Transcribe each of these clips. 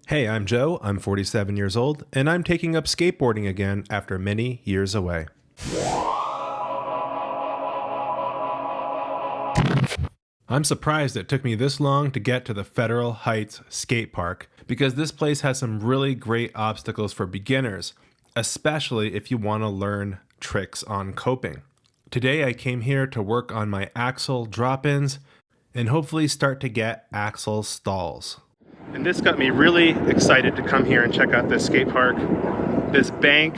Hey, I'm Joe, I'm 47 years old, and I'm taking up skateboarding again after many years away. I'm surprised it took me this long to get to the Federal Heights skate park, because this place has some really great obstacles for beginners, especially if you want to learn tricks on coping. Today I came here to work on my axle drop-ins and hopefully start to get axle stalls. And this got me really excited to come here and check out this skate park. This bank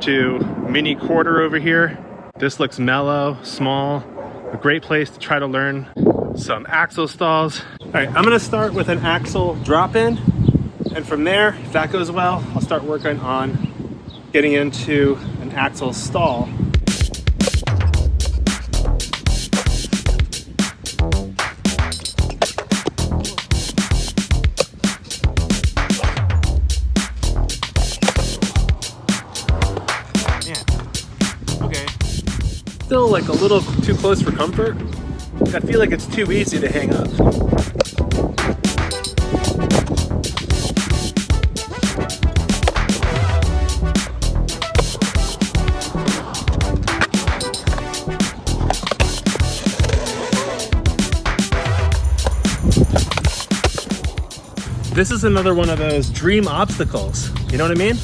to mini quarter over here. This looks mellow, small, a great place to try to learn some axle stalls. All right, I'm gonna start with an axle drop-in, and from there, if that goes well, I'll start working on getting into an axle stall. Still like a little too close for comfort. I feel like it's too easy to hang up. This is another one of those dream obstacles. You know what I mean?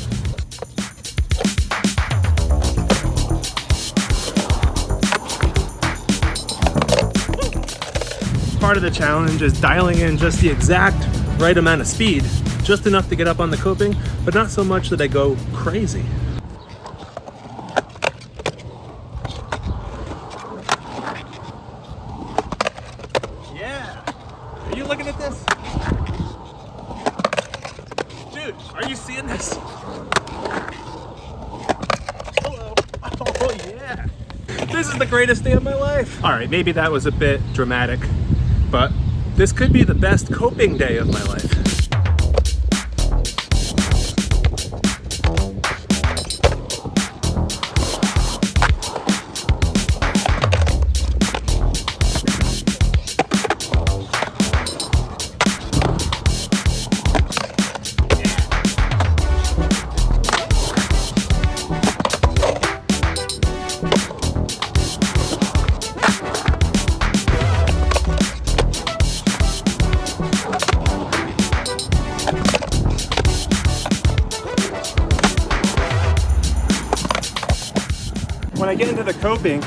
Part of the challenge is dialing in just the exact right amount of speed, just enough to get up on the coping, but not so much that I go crazy. Yeah! Are you looking at this? Dude, are you seeing this? Hello. Oh yeah! This is the greatest day of my life. All right, maybe that was a bit dramatic, but this could be the best coping day of my life. When I get into the coping,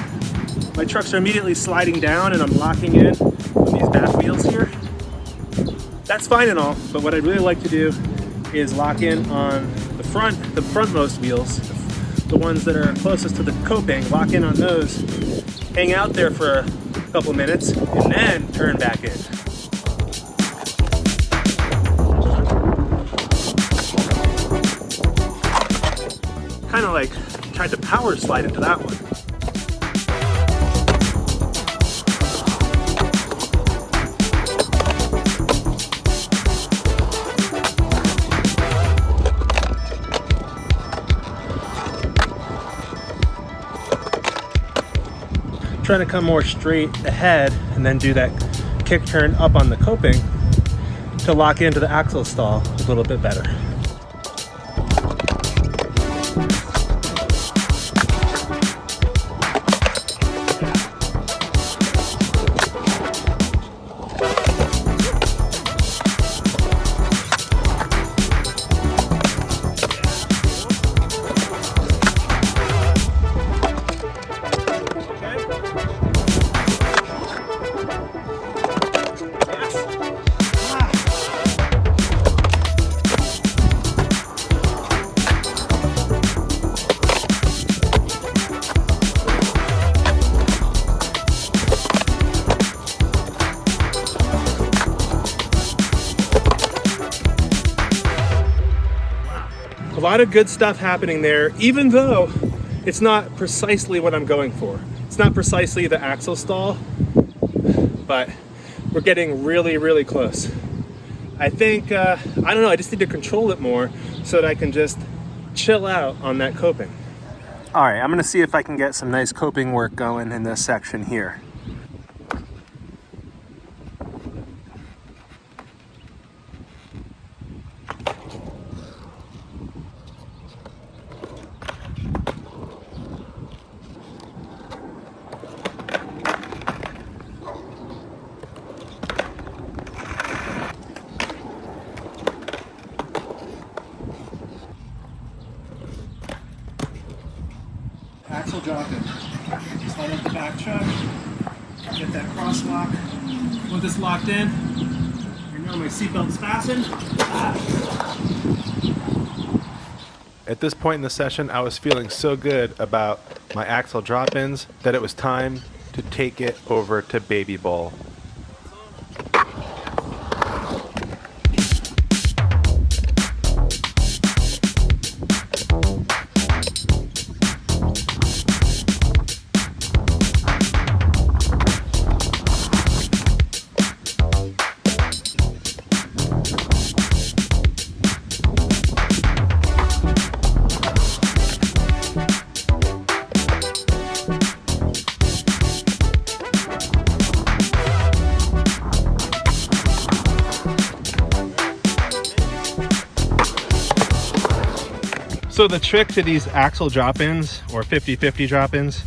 my trucks are immediately sliding down and I'm locking in on these back wheels here. That's fine and all, but what I'd really like to do is lock in on the frontmost wheels, the ones that are closest to the coping, lock in on those, hang out there for a couple minutes, and then turn back in. Kind of like tried to power slide into that one. Trying to come more straight ahead and then do that kick turn up on the coping to lock into the axle stall a little bit better. A lot of good stuff happening there, even though it's not precisely what I'm going for. It's not precisely the axle stall, but we're getting really, really close. I think, I don't know, I just need to control it more so that I can just chill out on that coping. All right, I'm gonna see if I can get some nice coping work going in this section here. axle drop-in. Slide out the back chuck, get that cross lock. Once it's locked in, you know my seatbelt's fastened. At this point in the session, I was feeling so good about my axle drop-ins that it was time to take it over to Baby Bull. So the trick to these axle drop-ins or 50-50 drop-ins,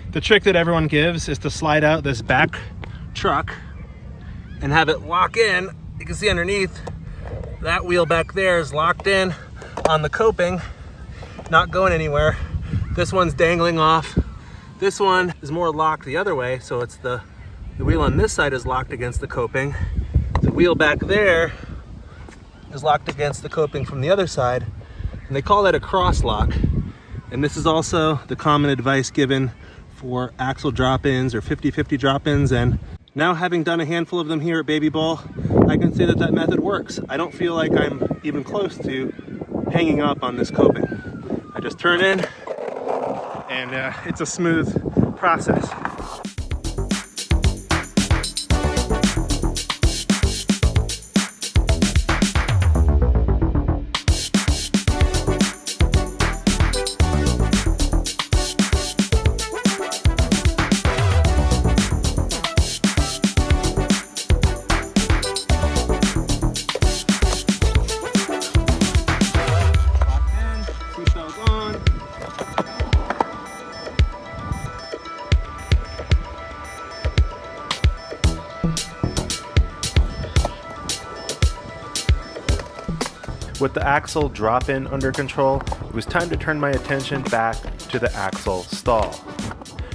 the trick that everyone gives is to slide out this back truck and have it lock in. You can see underneath, that wheel back there is locked in on the coping, not going anywhere. This one's dangling off. This one is more locked the other way, so it's the wheel on this side is locked against the coping. The wheel back there is locked against the coping from the other side. And they call that a cross lock. And this is also the common advice given for axle drop-ins or 50-50 drop-ins. And now, having done a handful of them here at Baby Bull, I can say that that method works. I don't feel like I'm even close to hanging up on this coping. I just turn in and it's a smooth process. With the axle drop-in under control, it was time to turn my attention back to the axle stall.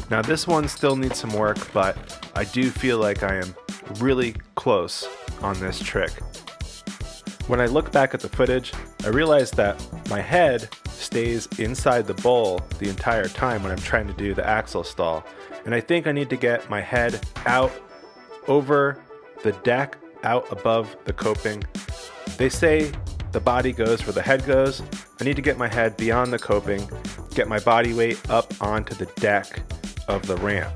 Now this one still needs some work, but I do feel like I am really close on this trick. When I look back at the footage, I realize that my head stays inside the bowl the entire time when I'm trying to do the axle stall. And I think I need to get my head out over the deck, out above the coping. They say the body goes where the head goes. I need to get my head beyond the coping, get my body weight up onto the deck of the ramp.